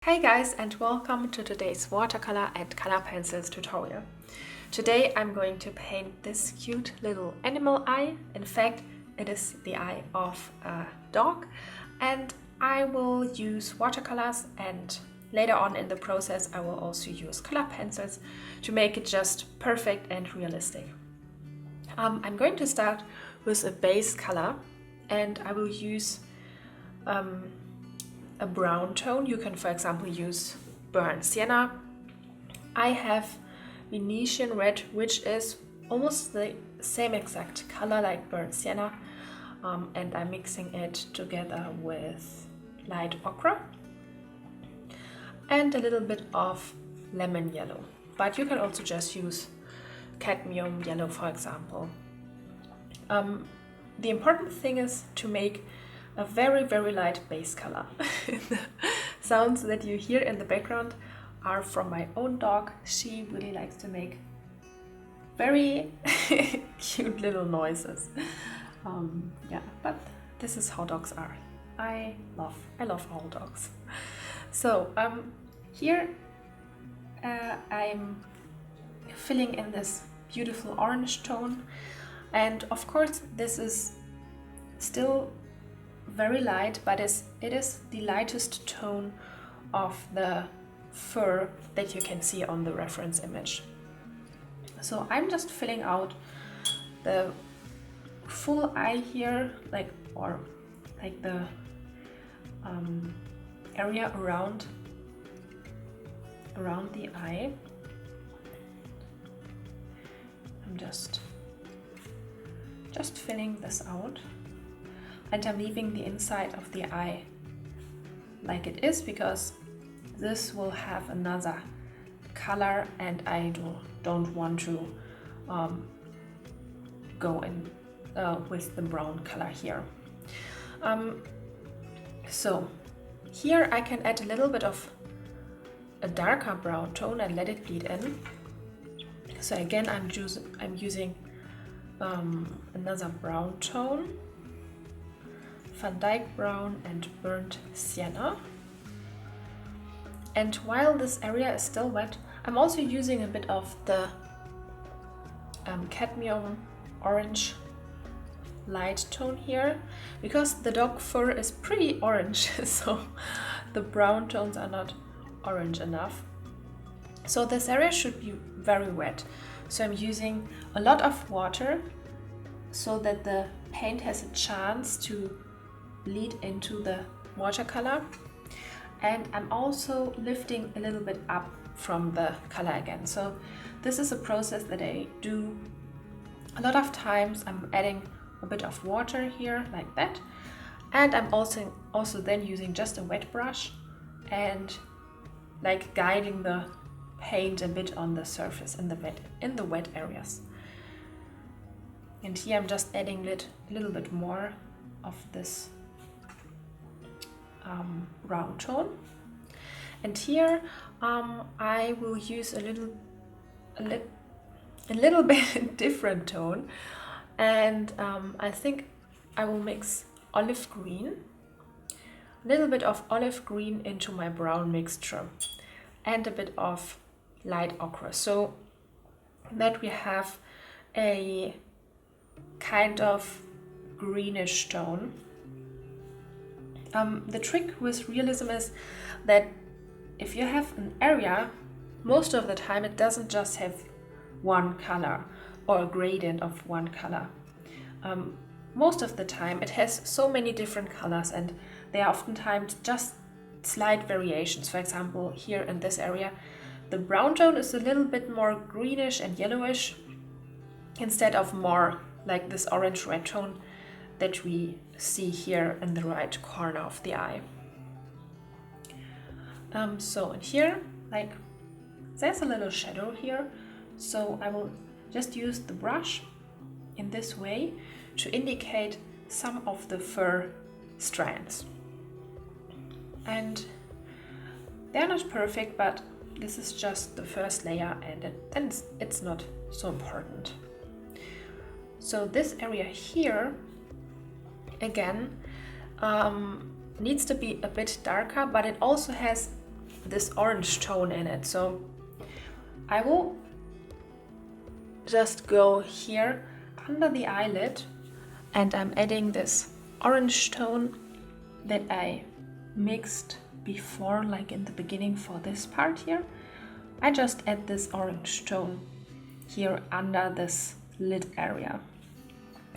Hey guys, and welcome to today's watercolor and color pencils tutorial. Today I'm going to paint this cute little animal eye. In fact, it is the eye of a dog, and I will use watercolors, and later on in the process I will also use color pencils to make it just perfect and realistic. I'm going to start with a base color, and I will use a brown tone. You can, for example, use burnt sienna. I have Venetian red, which is almost the same exact color like burnt sienna, and I'm mixing it together with light ochre and a little bit of lemon yellow, but you can also just use cadmium yellow, for example. The important thing is to make a very, very light base color. The sounds that you hear in the background are from my own dog. She really likes to make very cute little noises. Yeah, but this is how dogs are. I love all dogs. So here I'm filling in this beautiful orange tone, and of course this is still very light, but it is the lightest tone of the fur that you can see on the reference image. So I'm just filling out the full eye here, like the area around the eye. I'm just filling this out. And I'm leaving the inside of the eye like it is, because this will have another color and I don't want to go in with the brown color here. So here I can add a little bit of a darker brown tone and let it bleed in. So again, I'm using another brown tone, Van Dyke brown and burnt sienna. And while this area is still wet, I'm also using a bit of the cadmium orange light tone here, because the dog fur is pretty orange, so the brown tones are not orange enough. So this area should be very wet. So I'm using a lot of water so that the paint has a chance to bleed into the watercolor, and I'm also lifting a little bit up from the color again. So this is a process that I do a lot of times. I'm adding a bit of water here like that, and I'm also then using just a wet brush and like guiding the paint a bit on the surface in the wet areas. And here I'm just adding a little bit more of this brown tone, and here I will use a little bit different tone, and I think I will mix olive green, a little bit of olive green into my brown mixture, and a bit of light ochre, so that we have a kind of greenish tone. The trick with realism is that if you have an area, most of the time it doesn't just have one color or a gradient of one color. Most of the time it has so many different colors, and they are oftentimes just slight variations. For example, here in this area, the brown tone is a little bit more greenish and yellowish instead of more like this orange-red tone that we see here in the right corner of the eye. So in here, like, there's a little shadow here, so I will just use the brush in this way to indicate some of the fur strands. And they're not perfect, but this is just the first layer, and then it's not so important. So this area here, again, needs to be a bit darker, but it also has this orange tone in it. So I will just go here under the eyelid, and I'm adding this orange tone that I mixed before, like in the beginning for this part here. I just add this orange tone here under this lid area.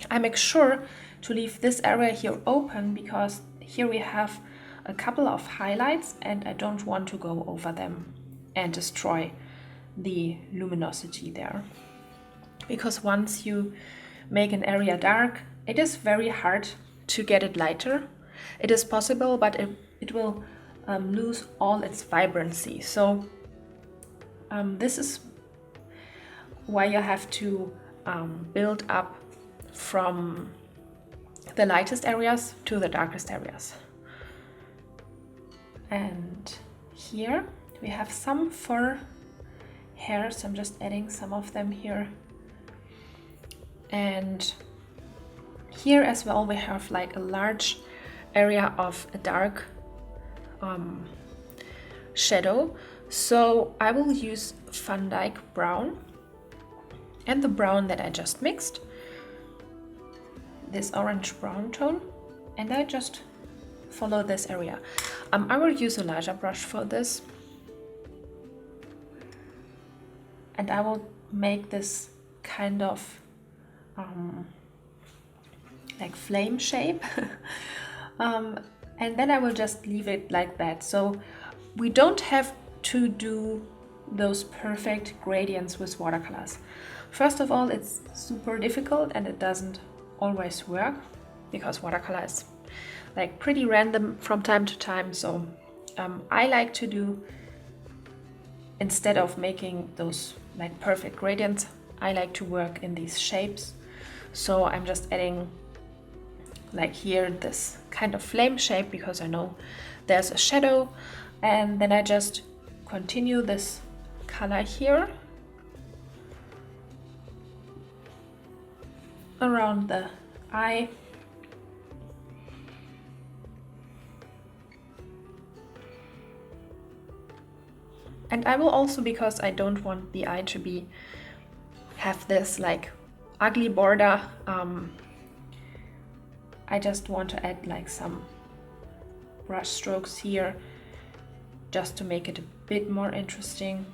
I make sure to leave this area here open because here we have a couple of highlights and I don't want to go over them and destroy the luminosity there. Because once you make an area dark, it is very hard to get it lighter. It is possible, but it will lose all its vibrancy. So this is why you have to build up from the lightest areas to the darkest areas. And here we have some fur hairs. I'm just adding some of them here. And here as well we have like a large area of a dark shadow. So I will use Van Dyke brown and the brown that I just mixed, this orange brown tone, and I just follow this area. I will use a larger brush for this, and I will make this kind of like flame shape and then I will just leave it like that. So we don't have to do those perfect gradients with watercolors. First of all, it's super difficult and it doesn't always work because watercolor is like pretty random from time to time. So I like to do, instead of making those like perfect gradients, I like to work in these shapes. So I'm just adding like here this kind of flame shape because I know there's a shadow, and then I just continue this color here around the eye. And I will also, because I don't want the eye to have this like ugly border, I just want to add like some brush strokes here just to make it a bit more interesting.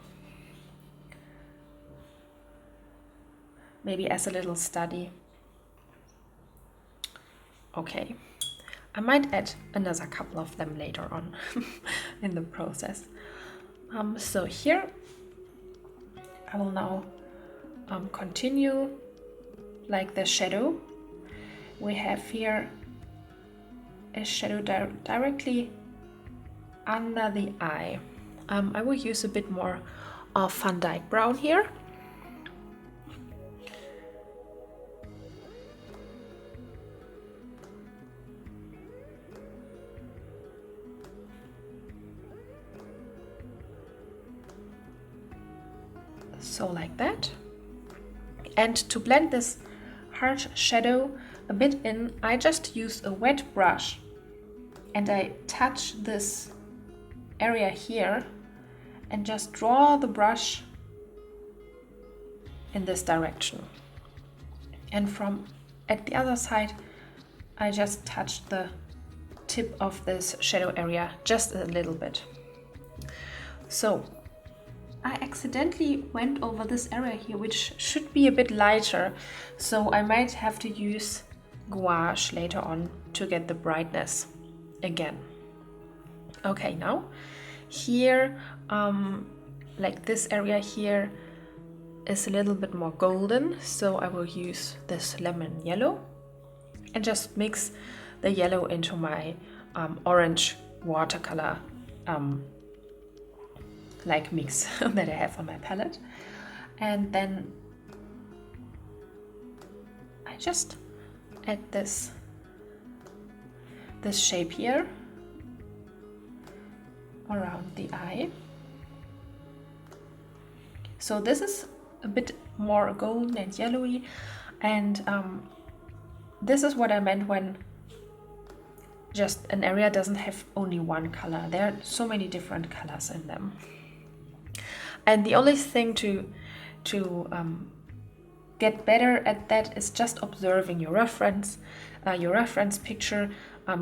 Maybe as a little study. Okay, I might add another couple of them later on in the process. So here I will now continue like the shadow. We have here a shadow directly under the eye. I will use a bit more of Van Dyke brown here. So like that. And to blend this harsh shadow a bit in, I just use a wet brush and I touch this area here and just draw the brush in this direction. And from at the other side, I just touch the tip of this shadow area just a little bit. So I accidentally went over this area here, which should be a bit lighter, so I might have to use gouache later on to get the brightness again. Okay, now here, like this area here is a little bit more golden, so I will use this lemon yellow and just mix the yellow into my orange watercolor like mix that I have on my palette. And then I just add this shape here around the eye. So this is a bit more golden and yellowy, and this is what I meant when just an area doesn't have only one color. There are so many different colors in them. And the only thing to get better at that is just observing your reference picture,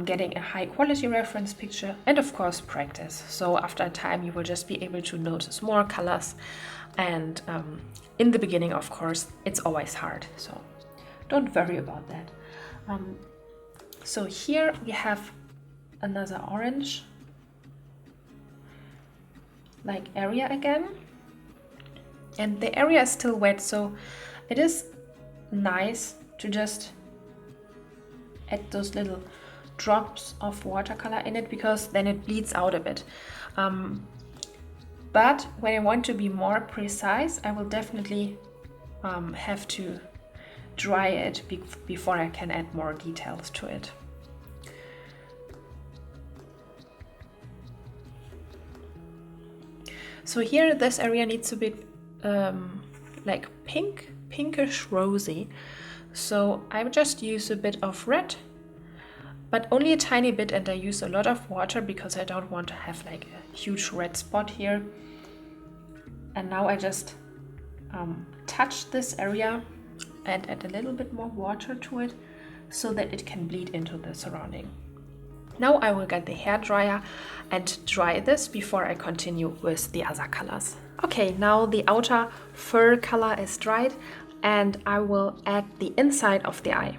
getting a high quality reference picture, and of course practice. So after a time you will just be able to notice more colors, and in the beginning, of course, it's always hard, so don't worry about that. So here we have another orange like area again, and the area is still wet, so it is nice to just add those little drops of watercolor in it, because then it bleeds out a bit. But when I want to be more precise, I will definitely have to dry it before I can add more details to it. So here this area needs a bit like pinkish rosy. So I just use a bit of red, but only a tiny bit, and I use a lot of water because I don't want to have like a huge red spot here. And now I just touch this area and add a little bit more water to it so that it can bleed into the surrounding. Now I will get the hairdryer and dry this before I continue with the other colors. Okay, now the outer fur color is dried, and I will add the inside of the eye.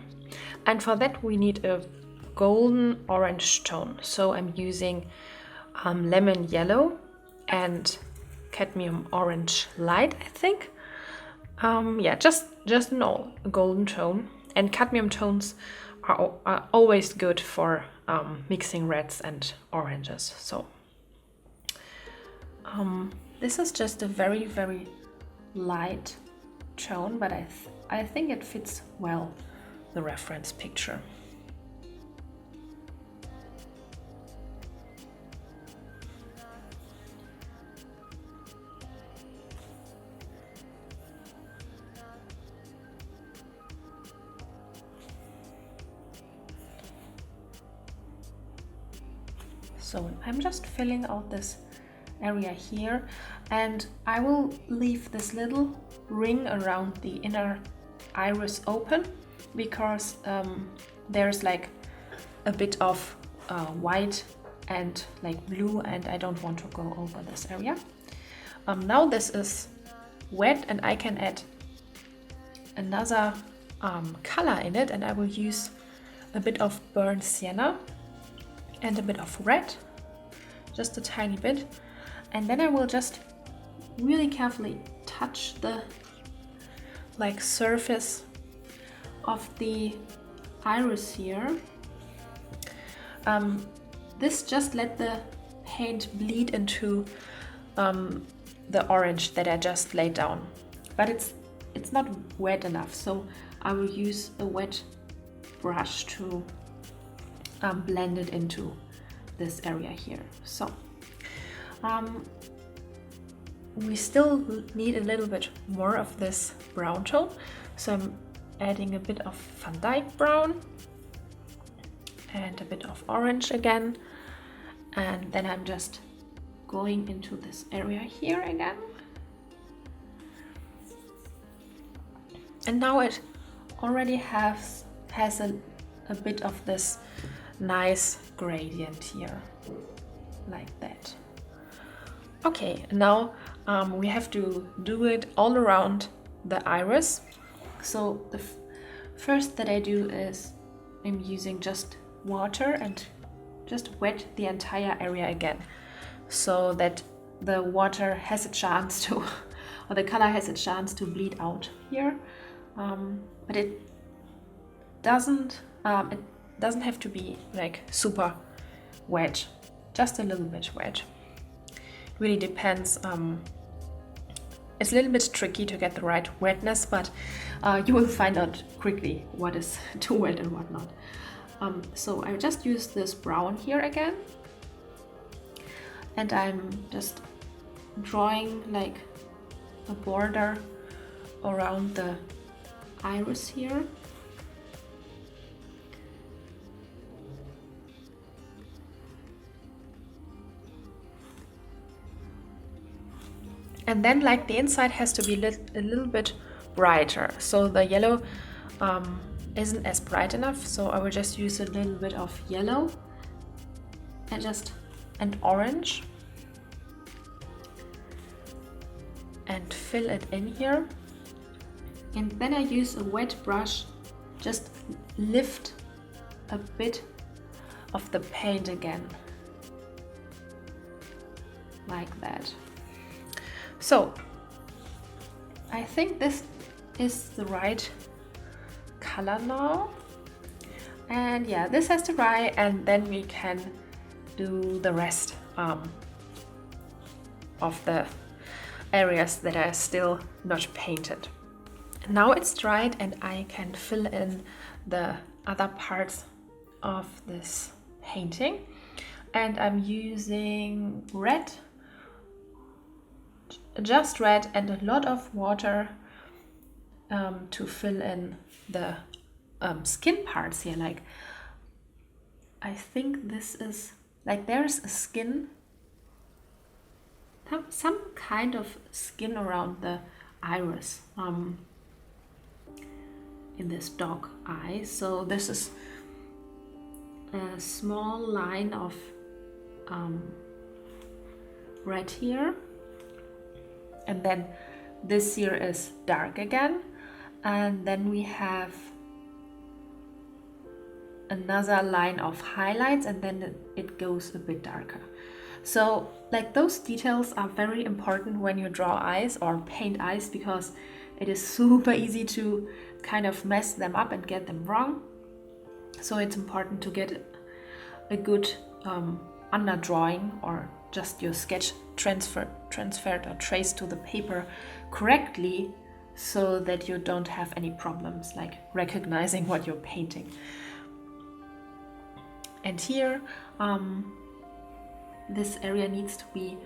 And for that we need a golden orange tone. So I'm using lemon yellow and cadmium orange light, I think. Yeah, just a golden tone. And cadmium tones are always good for mixing reds and oranges. So this is just a very, very light tone, but I think it fits well the reference picture. So I'm just filling out this area here, and I will leave this little ring around the inner iris open, because there's like a bit of white and like blue, and I don't want to go over this area. Now this is wet, and I can add another color in it, and I will use a bit of burnt sienna and a bit of red, just a tiny bit, and then I will just really carefully touch the like surface of the iris here. This just let the paint bleed into the orange that I just laid down, but it's not wet enough, so I will use a wet brush to blend it into this area here. So we still need a little bit more of this brown tone, so I'm adding a bit of Van Dyke brown and a bit of orange again, and then I'm just going into this area here again, and now it already has a bit of this nice gradient here, like that. Okay, now we have to do it all around the iris. So the first that I do is I'm using just water and just wet the entire area again, so that the water has a chance to, or the color has a chance to bleed out here. But it doesn't have to be like super wet, just a little bit wet. Really depends. It's a little bit tricky to get the right wetness, but you will find out quickly what is too wet and what not. So I just use this brown here again, and I'm just drawing like a border around the iris here. And then like the inside has to be a little bit brighter. So the yellow isn't as bright enough. So I will just use a little bit of yellow and orange and fill it in here. And then I use a wet brush, just lift a bit of the paint again, like that. So I think this is the right color now. And yeah, this has to dry, and then we can do the rest of the areas that are still not painted. Now it's dried and I can fill in the other parts of this painting. And I'm using red, just red, and a lot of water to fill in the skin parts here. Like, I think this is like, there's a skin, some kind of skin around the iris in this dog eye. So this is a small line of red here, and then this here is dark again, and then we have another line of highlights, and then it goes a bit darker. So like, those details are very important when you draw eyes or paint eyes, because it is super easy to kind of mess them up and get them wrong. So it's important to get a good underdrawing, or just your sketch transferred or traced to the paper correctly, so that you don't have any problems like recognizing what you're painting. And here this area needs to be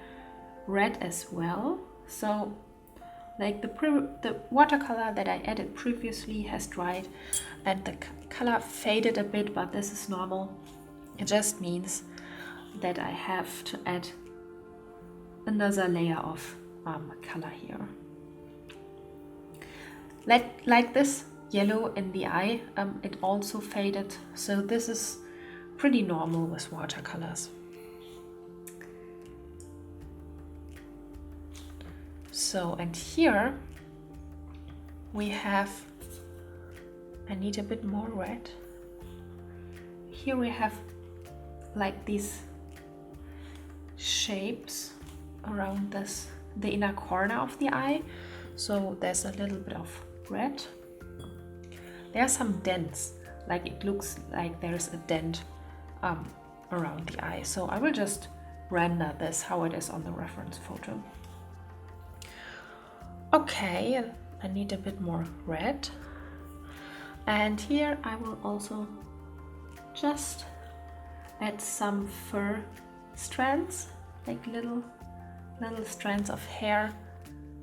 red as well. So like the watercolor that I added previously has dried and the color faded a bit, but this is normal. It just means that I have to add another layer of color here. Like this yellow in the eye, it also faded, so this is pretty normal with watercolors. So, and here we have, I need a bit more red. Here we have like these shapes around this, the inner corner of the eye. So there's a little bit of red. There are some dents, like it looks like there's a dent around the eye. So I will just render this how it is on the reference photo. Okay, I need a bit more red. And here I will also just add some fur strands, like little strands of hair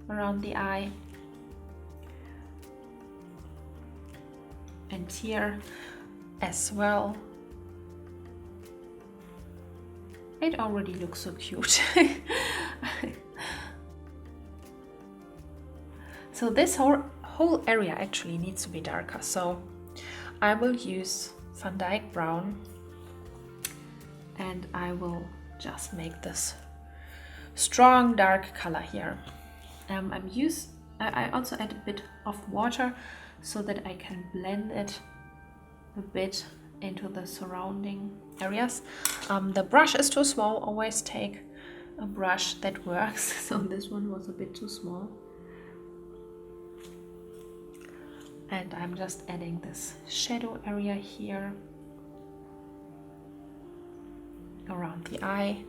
around the eye. And here as well. It already looks so cute. So this whole area actually needs to be darker. So I will use Van Dyke Brown, and I will just make this strong dark color here. I also add a bit of water so that I can blend it a bit into the surrounding areas. The brush is too small. Always take a brush that works. So this one was a bit too small. And I'm just adding this shadow area here around the eye.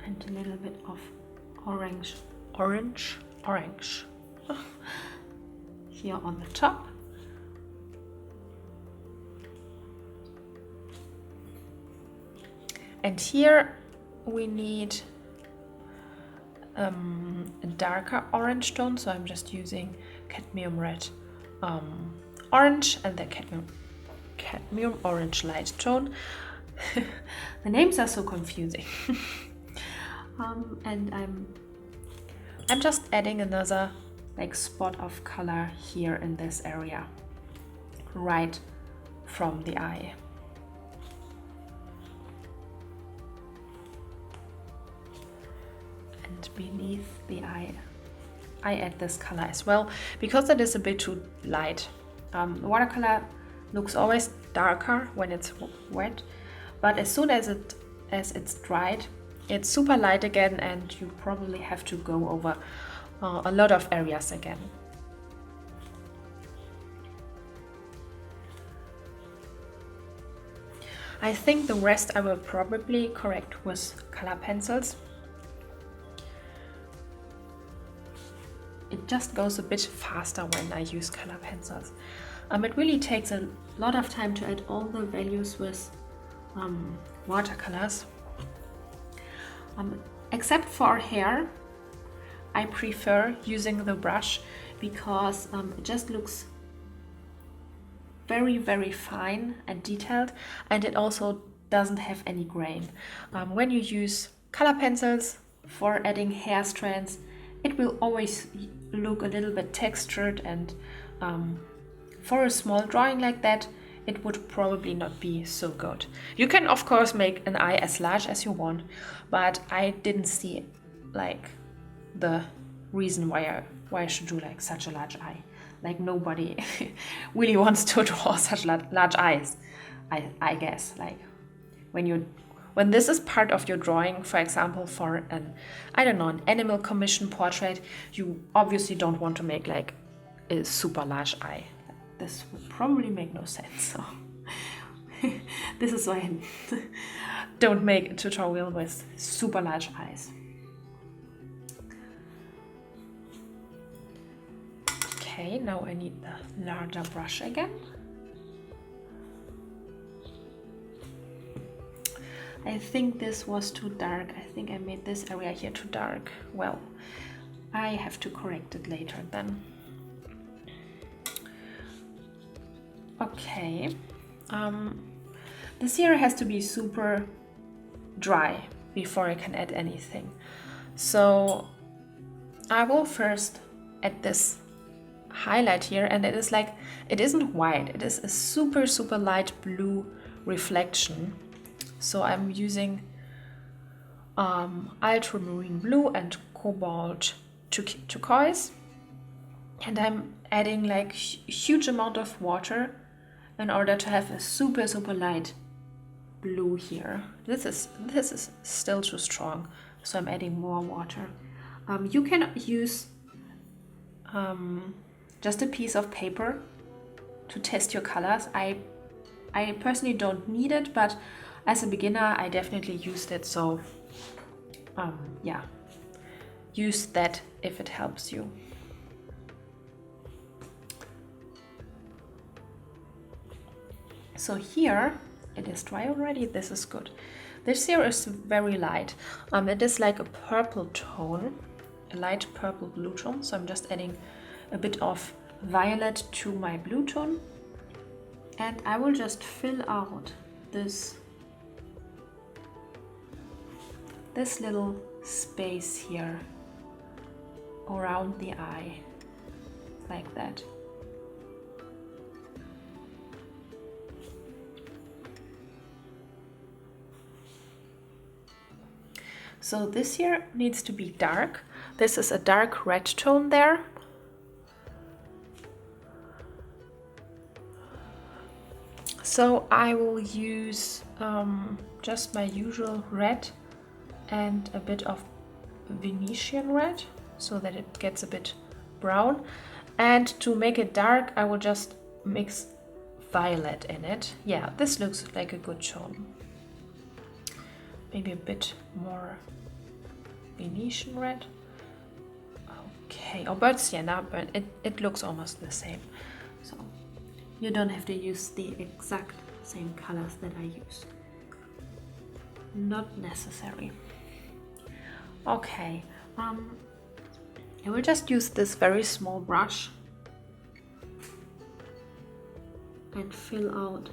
And a little bit of orange here on the top. And here we need a darker orange tone, so I'm just using cadmium red orange and the cadmium orange light tone. The names are so confusing. And I'm just adding another like spot of color here in this area, right from the eye. And beneath the eye, I add this color as well, because it is a bit too light. Watercolor looks always darker when it's wet, but as soon as it's dried, it's super light again, and you probably have to go over a lot of areas again. I think the rest I will probably correct with color pencils. It just goes a bit faster when I use color pencils. It really takes a lot of time to add all the values with watercolors. Except for hair, I prefer using the brush because it just looks very, very fine and detailed, and it also doesn't have any grain. When you use color pencils for adding hair strands, it will always look a little bit textured, and for a small drawing like that, it would probably not be so good. You can of course make an eye as large as you want, but I didn't see like the reason why I should do like such a large eye. Like nobody really wants to draw such large eyes, I guess. Like when this is part of your drawing, for example, for an animal commission portrait, you obviously don't want to make like a super large eye. This would probably make no sense. So this is why I don't make a tutorial with super large eyes. Okay, now I need the larger brush again. I think this was too dark. I think I made this area here too dark. Well, I have to correct it later then. Okay, this here has to be super dry before I can add anything. So I will first add this highlight here, and it is like, it isn't white, it is a super, super light blue reflection. So I'm using ultramarine blue and cobalt turquoise, and I'm adding like huge amount of water in order to have a super, super light blue here. This is still too strong, so I'm adding more water. You can use just a piece of paper to test your colors. I personally don't need it, but as a beginner I definitely used it, so yeah, use that if it helps you. So here it is dry already. This is good. This here is very light. It is like a purple tone, a light purple blue tone. So I'm just adding a bit of violet to my blue tone, and I will just fill out this little space here around the eye, like that. So this here needs to be dark. This is a dark red tone there. So I will use just my usual red and a bit of Venetian red so that it gets a bit brown. And to make it dark, I will just mix violet in it. Yeah, this looks like a good tone. Maybe a bit more Venetian red. Okay, or burnt sienna, but it looks almost the same. So you don't have to use the exact same colors that I use. Not necessary. Okay, I will just use this very small brush and fill out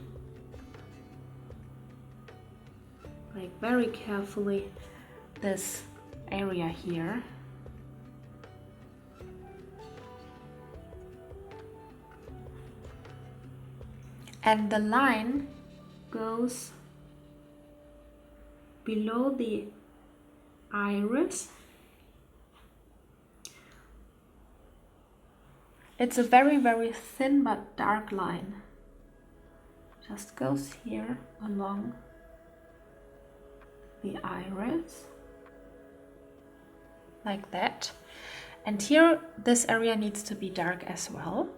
like very carefully this area here. And the line goes below the iris. It's a very, very thin but dark line. Just goes here along the iris, like that. And here, this area needs to be dark as well.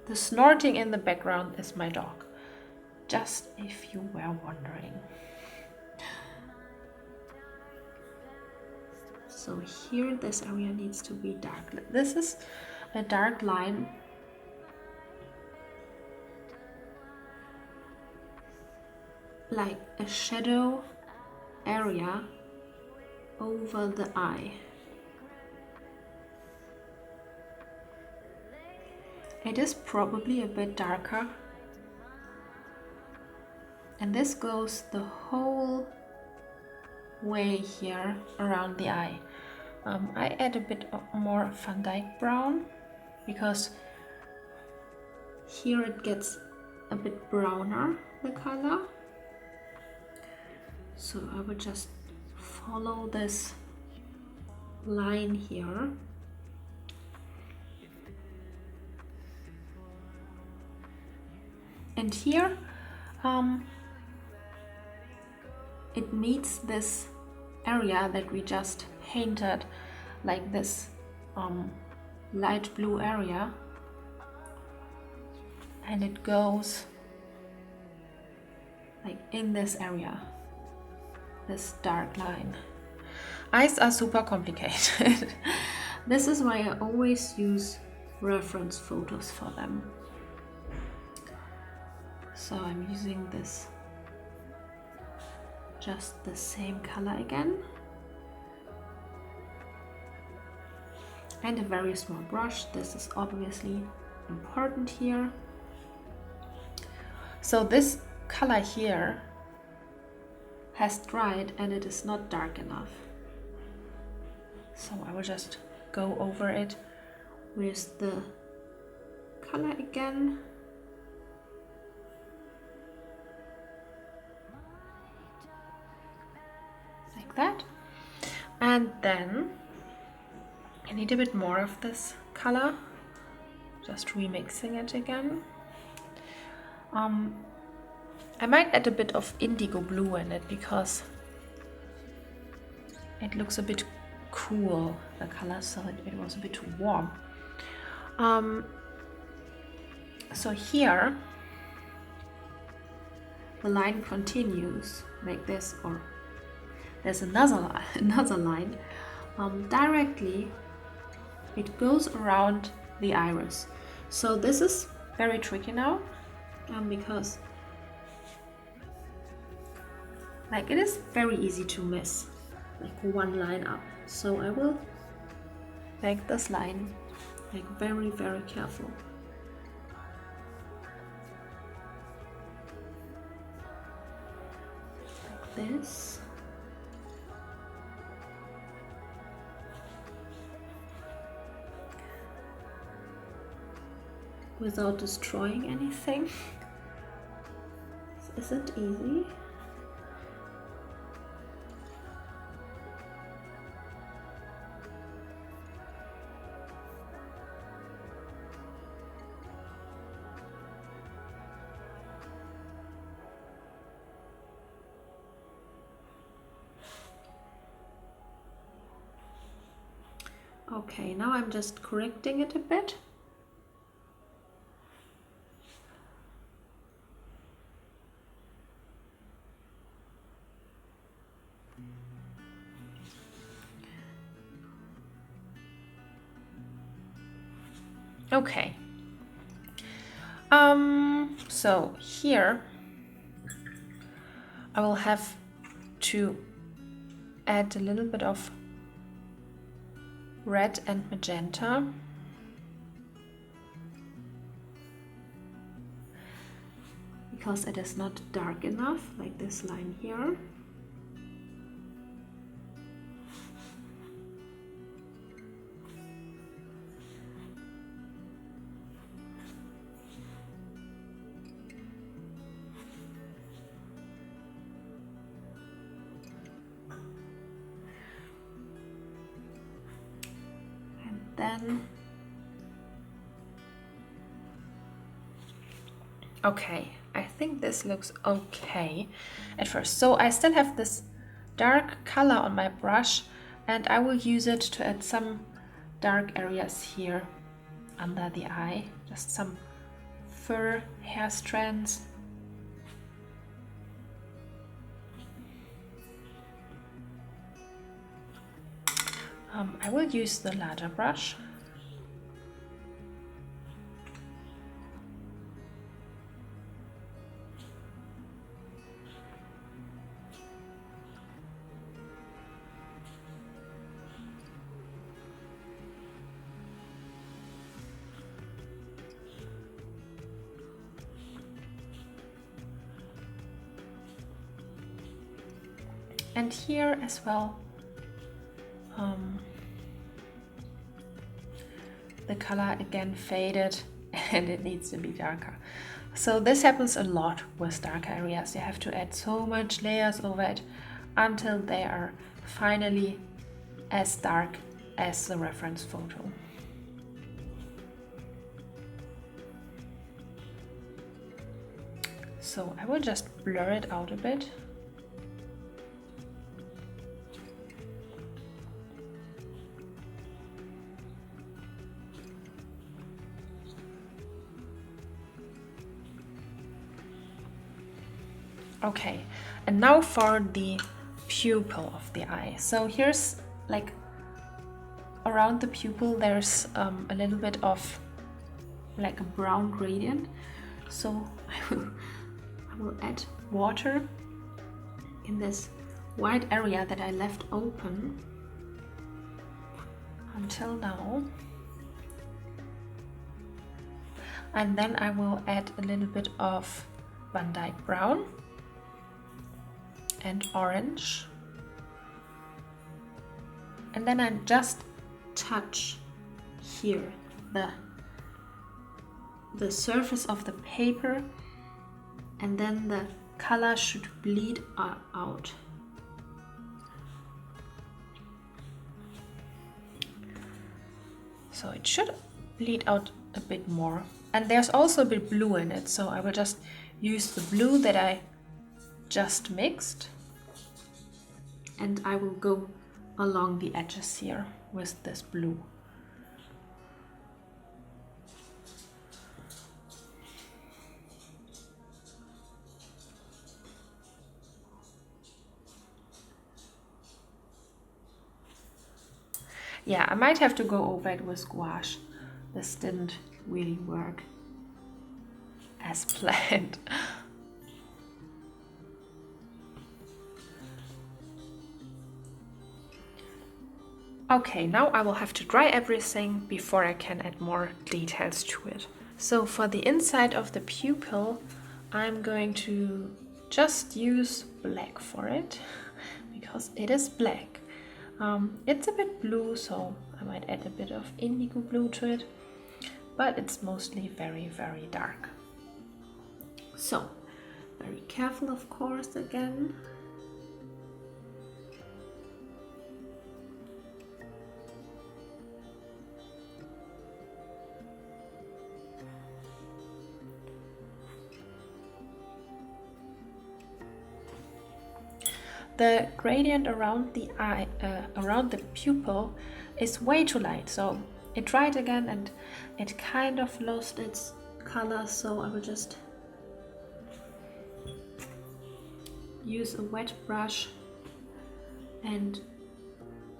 The snorting in the background is my dog, just if you were wondering. So here, this area needs to be dark. This is a dark line. Like a shadow area over the eye. It is probably a bit darker. And this goes the whole way here around the eye. I add a bit more Van Dyke brown because here it gets a bit browner, the color. So I will just follow this line here. And here it meets this area that we just painted, like this light blue area, and it goes like in this area, this dark line. Eyes are super complicated. This is why I always use reference photos for them. So I'm using this, just the same color again. And a very small brush. This is obviously important here. So this color here has dried and it is not dark enough. So I will just go over it with the color again. Like that. And then I need a bit more of this color, just remixing it again. I might add a bit of indigo blue in it because it looks a bit cool, the color, so it was a bit too warm. So here the line continues like this, or there's another line directly. It goes around the iris. So this is very tricky now because like it is very easy to miss like one line up. So I will make this line like very, very careful. Like this. Without destroying anything. This isn't easy. Okay, now I'm just correcting it a bit. Okay. So here I will have to add a little bit of red and magenta. because it is not dark enough, like this line here. And then, okay, I think this looks okay at first. So I still have this dark color on my brush, and I will use it to add some dark areas here under the eye, just some fur hair strands. I will use the larger brush. And here as well, the color again faded and it needs to be darker. So this happens a lot with darker areas. You have to add so much layers over it until they are finally as dark as the reference photo. So I will just blur it out a bit. Okay, and now for the pupil of the eye. So here's like around the pupil there's a little bit of like a brown gradient. So I will add water in this white area that I left open until now. And then I will add a little bit of Van Dyke brown and orange, and then I just touch here the surface of the paper, and then the color should bleed out. So it should bleed out a bit more, and there's also a bit blue in it, so I will just use the blue that I just mixed, and I will go along the edges here with this blue. Yeah, I might have to go over it with gouache. This didn't really work as planned. Okay, now I will have to dry everything before I can add more details to it. So for the inside of the pupil, I'm going to just use black for it, because it is black. It's a bit blue, so I might add a bit of indigo blue to it, but it's mostly very, very dark. So, very careful, of course, again. The gradient around the eye, around the pupil, is way too light. So it dried again and it kind of lost its color. So I will just use a wet brush and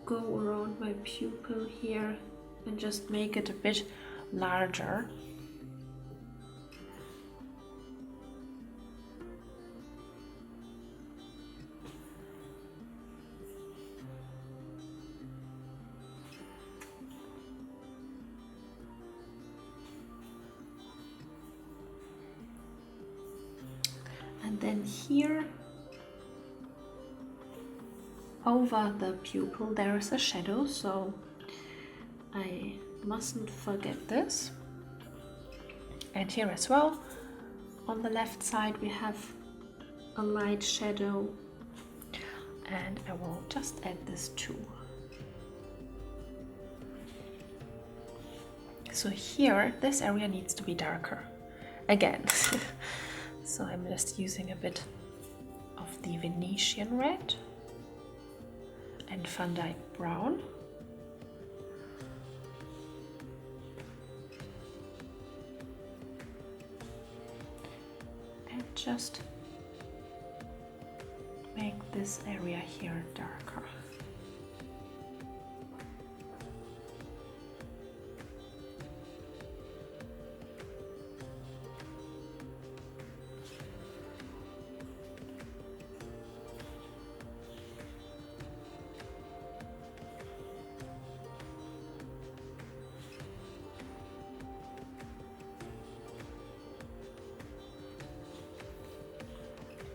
go around my pupil here and just make it a bit larger. And then here over the pupil there is a shadow, so I mustn't forget this. And here as well, on the left side we have a light shadow, and I will just add this too. So here, this area needs to be darker again. So I'm just using a bit of the Venetian red and Van Dyke brown. And just make this area here darker.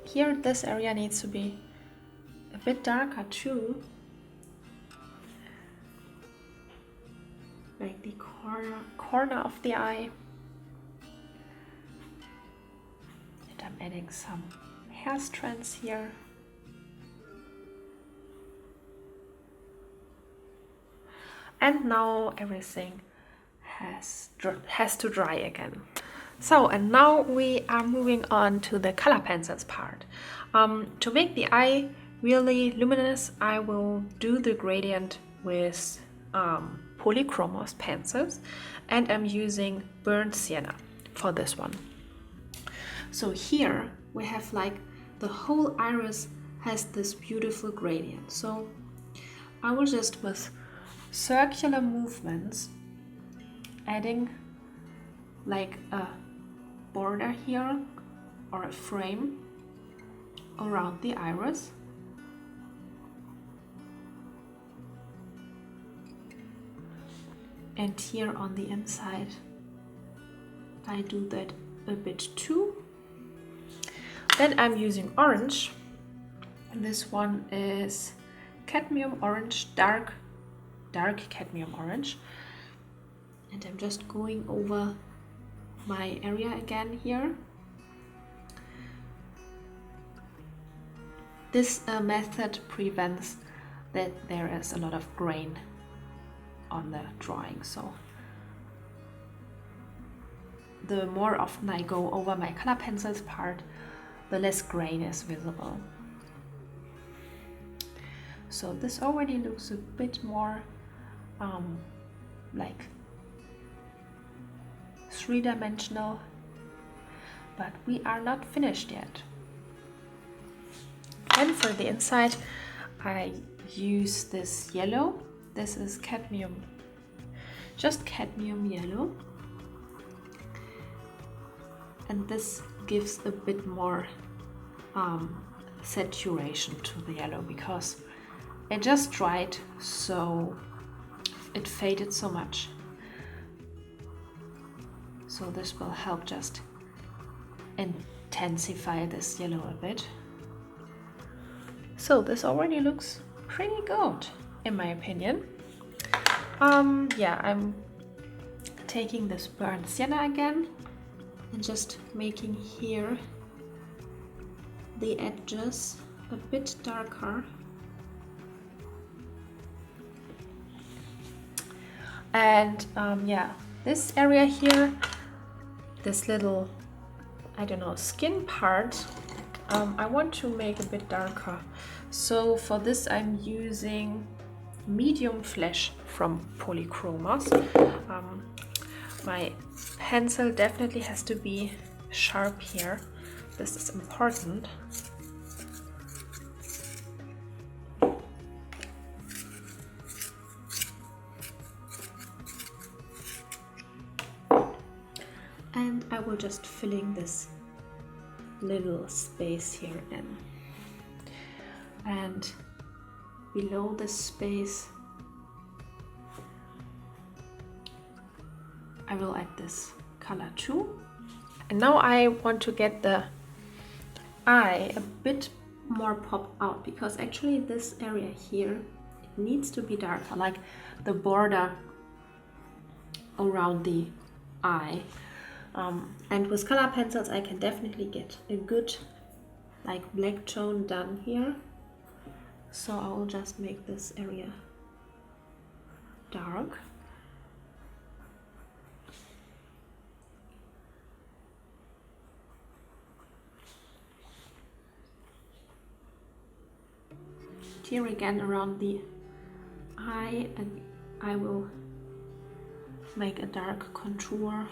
Here, this area needs to be a bit darker too, like the corner of the eye. And I'm adding some hair strands here. And now everything has to dry again. So, and now we are moving on to the color pencils part. To make the eye really luminous, I will do the gradient with polychromos pencils, and I'm using burnt sienna for this one. So here we have like the whole iris has this beautiful gradient. So I will just with circular movements adding like a border here or a frame around the iris. And here on the inside I do that a bit too. Then I'm using orange. This one is cadmium orange, dark cadmium orange. And I'm just going over my area again here. This method prevents that there is a lot of grain on the drawing, so the more often I go over my color pencils part, the less grain is visible. So this already looks a bit more like three-dimensional, but we are not finished yet. And for the inside I use this yellow. This is cadmium, just cadmium yellow, and this gives a bit more saturation to the yellow because it just dried, so it faded so much. So this will help just intensify this yellow a bit. So this already looks pretty good in my opinion. Yeah, I'm taking this burnt sienna again and just making here the edges a bit darker. And yeah, this area here, this little, I don't know, skin part, I want to make a bit darker. So for this I'm using medium flesh from Polychromos. My pencil definitely has to be sharp here. This is important. And I will just filling this little space here in. And below this space I will add this color too. And now I want to get the eye a bit more pop out, because actually this area here, it needs to be darker, like the border around the eye. And with color pencils I can definitely get a good like black tone done here. So I will just make this area dark. Here again around the eye, and I will make a dark contour.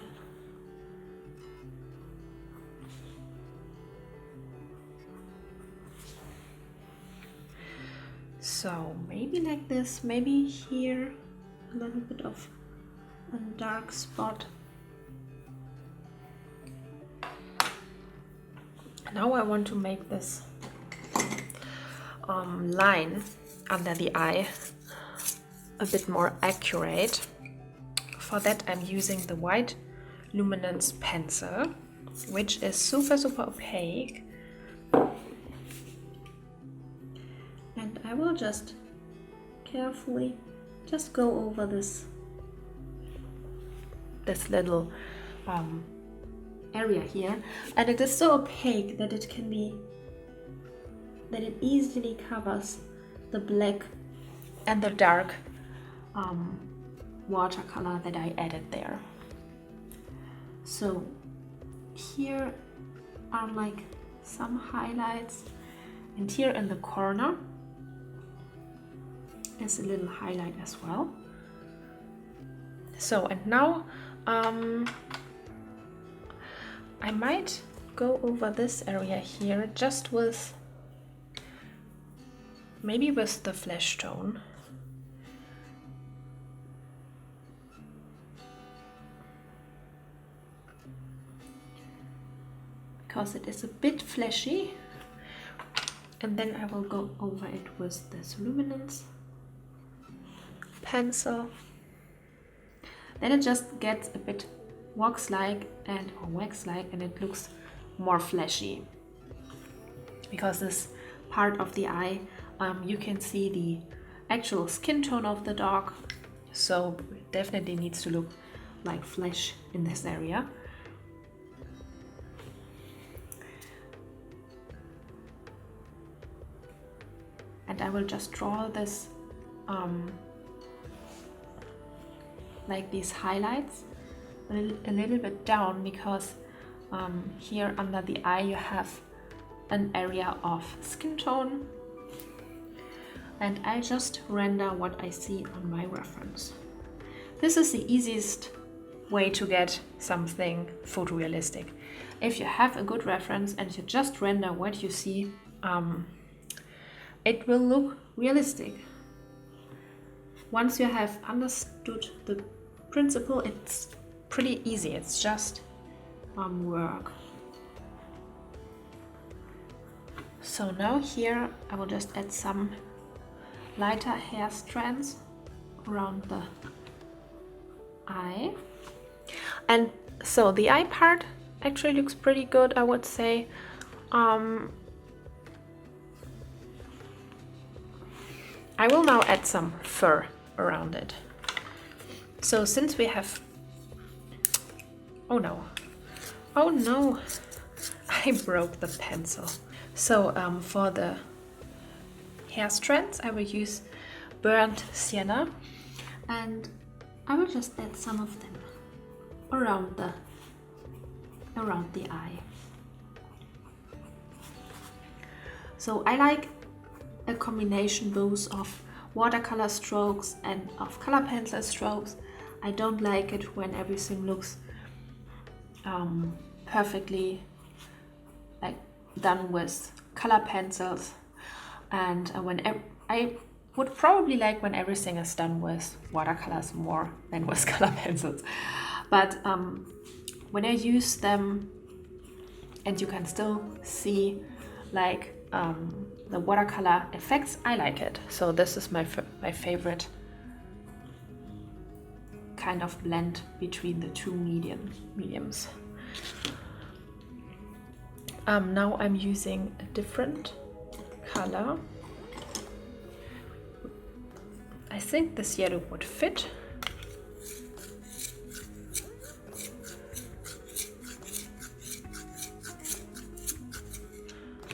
So maybe like this, maybe here a little bit of a dark spot. Now I want to make this line under the eye a bit more accurate. For that I'm using the white luminance pencil, which is super opaque. And I will just carefully just go over this little area here, and it is so opaque that it easily covers the black and the dark watercolor that I added there. So here are like some highlights, and here in the corner is a little highlight as well. So, and now I might go over this area here just with maybe with the flesh tone. Because it is a bit fleshy. And then I will go over it with this luminance pencil. Then it just gets a bit wax-like and it looks more fleshy. Because this part of the eye, you can see the actual skin tone of the dog, so it definitely needs to look like flesh in this area. And I will just draw this like these highlights a little bit down, because here under the eye you have an area of skin tone, and I just render what I see on my reference. This is the easiest way to get something photorealistic. If you have a good reference and you just render what you see, it will look realistic. Once you have understood the principle, it's pretty easy. It's just work. So now here I will just add some lighter hair strands around the eye. And so the eye part actually looks pretty good, I would say. I will now add some fur around it. So since we have... Oh no, I broke the pencil. So for the hair strands I will use burnt sienna, and I will just add some of them around the eye. So I like a combination both of watercolor strokes and of color pencil strokes. I don't like it when everything looks perfectly like done with color pencils, and I would probably like when everything is done with watercolors more than with color pencils. But when I use them and you can still see like the watercolor effects, I like it. So this is my favorite kind of blend between the two mediums. Now I'm using a different color. I think this yellow would fit.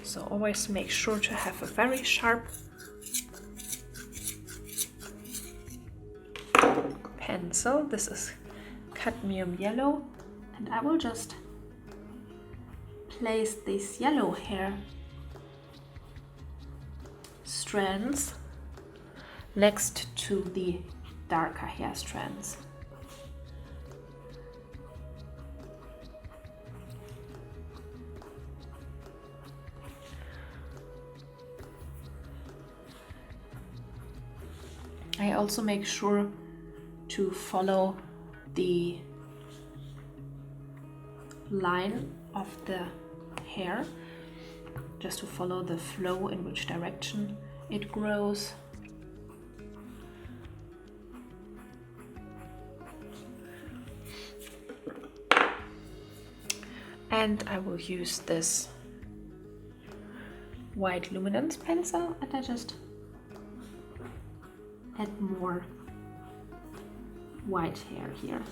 So always make sure to have a very sharp pencil. This is cadmium yellow, and I will just place these yellow hair strands next to the darker hair strands. I also make sure to follow the line of the hair, just to follow the flow in which direction it grows. And I will use this white luminance pencil, and I just add more white hair here.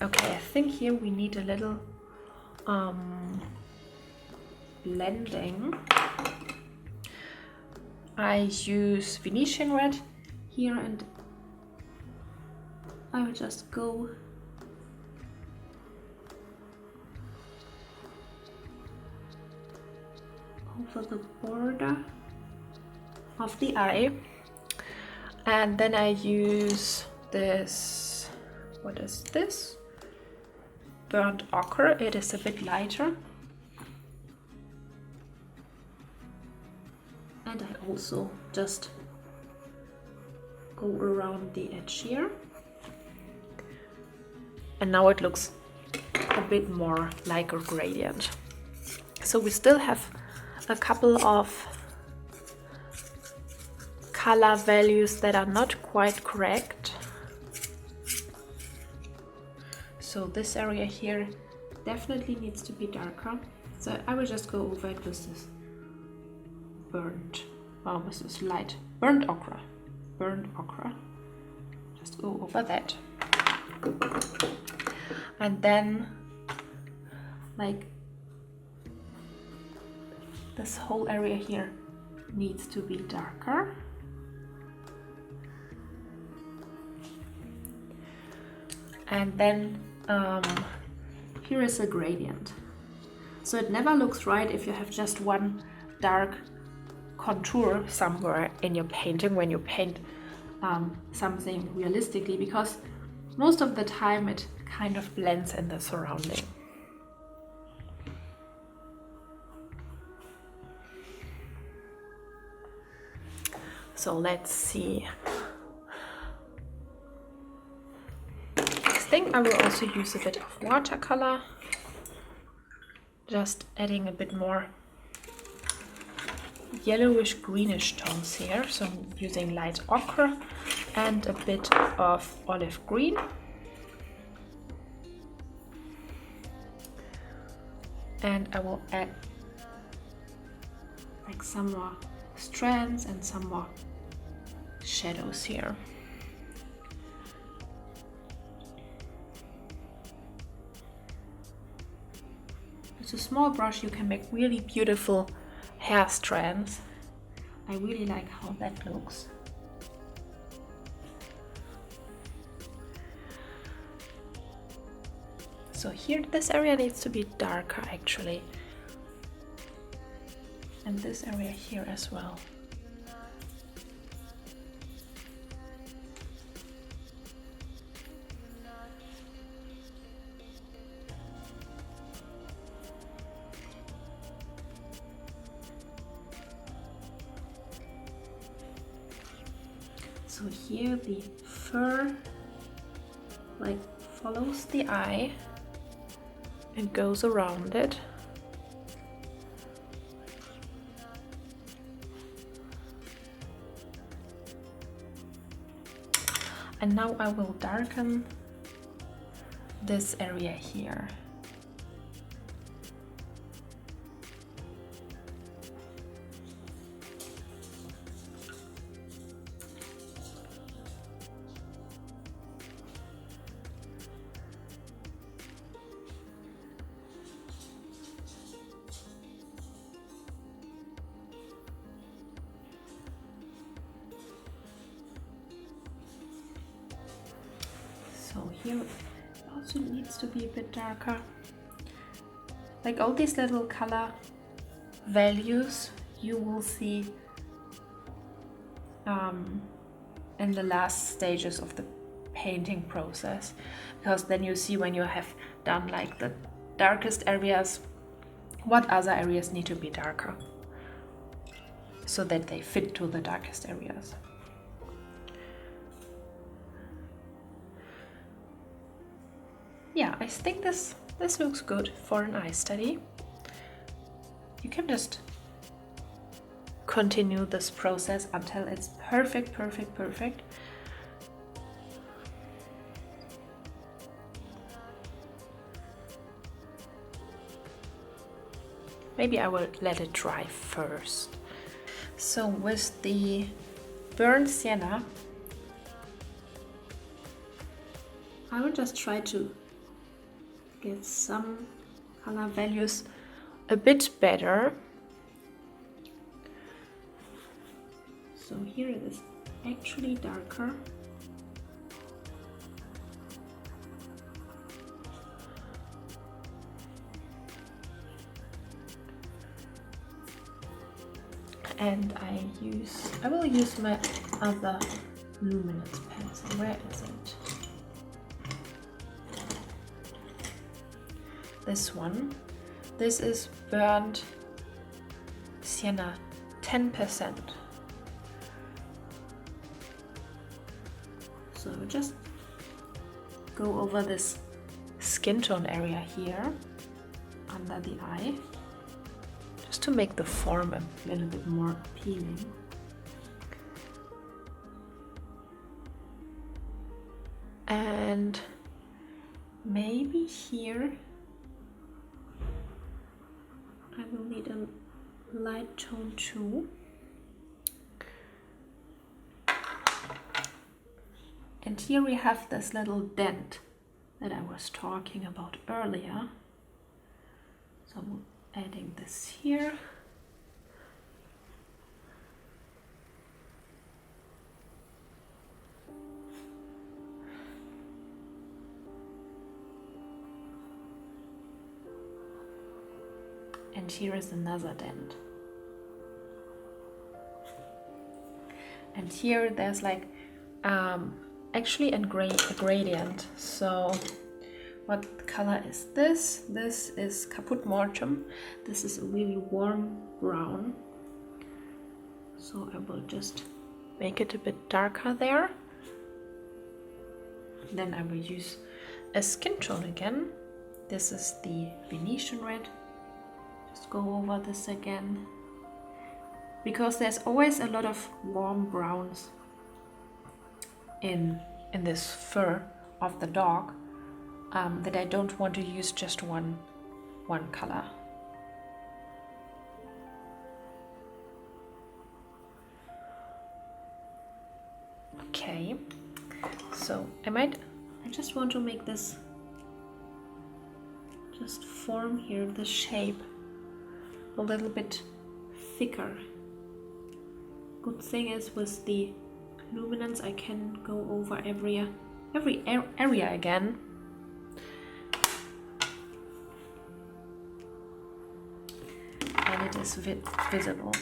Okay, I think here we need a little blending. I use Venetian red here, and I will just go over the border of the eye, and then I use this, what is this? Burnt ochre. It is a bit lighter. And I also just go around the edge here. And now it looks a bit more like a gradient. So we still have a couple of color values that are not quite correct. So this area here definitely needs to be darker. So I will just go over it with this with this light burnt ochre. Just go over that. And then, like, this whole area here needs to be darker. And then here is a gradient. So it never looks right if you have just one dark contour somewhere in your painting when you paint something realistically, because most of the time it kind of blends in the surrounding. So let's see. I think I will also use a bit of watercolor, just adding a bit more yellowish greenish tones here. So I'm using light ochre and a bit of olive green. And I will add like some more strands and some more shadows here. With a small brush you can make really beautiful hair strands. I really like how that looks. So here this area needs to be darker actually. And this area here as well. So here the fur like follows the eye and goes around it. And now I will darken this area here. So here also needs to be a bit darker. Like all these little color values you will see in the last stages of the painting process, because then you see when you have done like the darkest areas, what other areas need to be darker so that they fit to the darkest areas. Yeah, I think this looks good for an eye study. You can just continue this process until it's perfect. Maybe I will let it dry first. So with the burnt sienna, I will just try to get some color values a bit better. So here it is actually darker. And I will use my other luminance pencil. Where is it? This one. This is burnt sienna 10%. So just go over this skin tone area here under the eye, just to make the form a little bit more appealing. And maybe here I will need a light tone too. And here we have this little dent that I was talking about earlier. So I'm adding this here. And here is another dent. And here there's like actually a gradient. So what color is this? This is Caput Mortuum. This is a really warm brown. So I will just make it a bit darker there. Then I will use a skin tone again. This is the Venetian red. Just go over this again, because there's always a lot of warm browns in this fur of the dog, that I don't want to use just one color. Okay, so I just want to make this just form here, the shape a little bit thicker. Good thing is with the luminance I can go over every area again. And it is visible.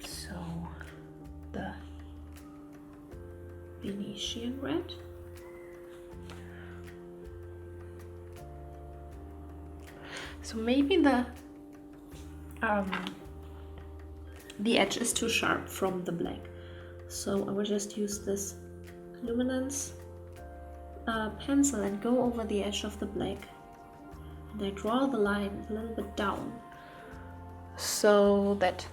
So the Venetian red. So maybe the edge is too sharp from the black. So I will just use this luminance pencil and go over the edge of the black. And I draw the line a little bit down so that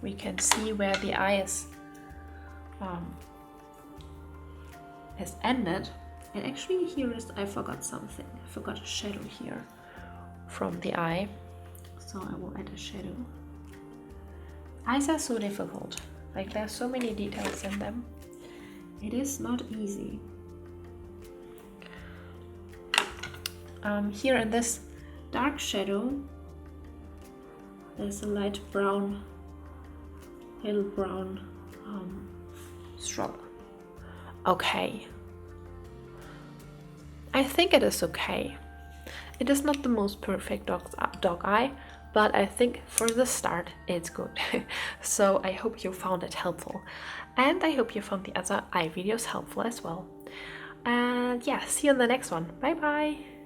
we can see where the eye is is ended. And actually here is, I forgot something. I forgot a shadow here from the eye. So I will add a shadow. Eyes are so difficult. Like there are so many details in them. It is not easy. Here in this dark shadow, there's a light brown, little brown stroke. Okay. I think it is okay. It is not the most perfect dog eye, but I think for the start it's good. So I hope you found it helpful, and I hope you found the other eye videos helpful as well. And yeah, see you in the next one. Bye bye.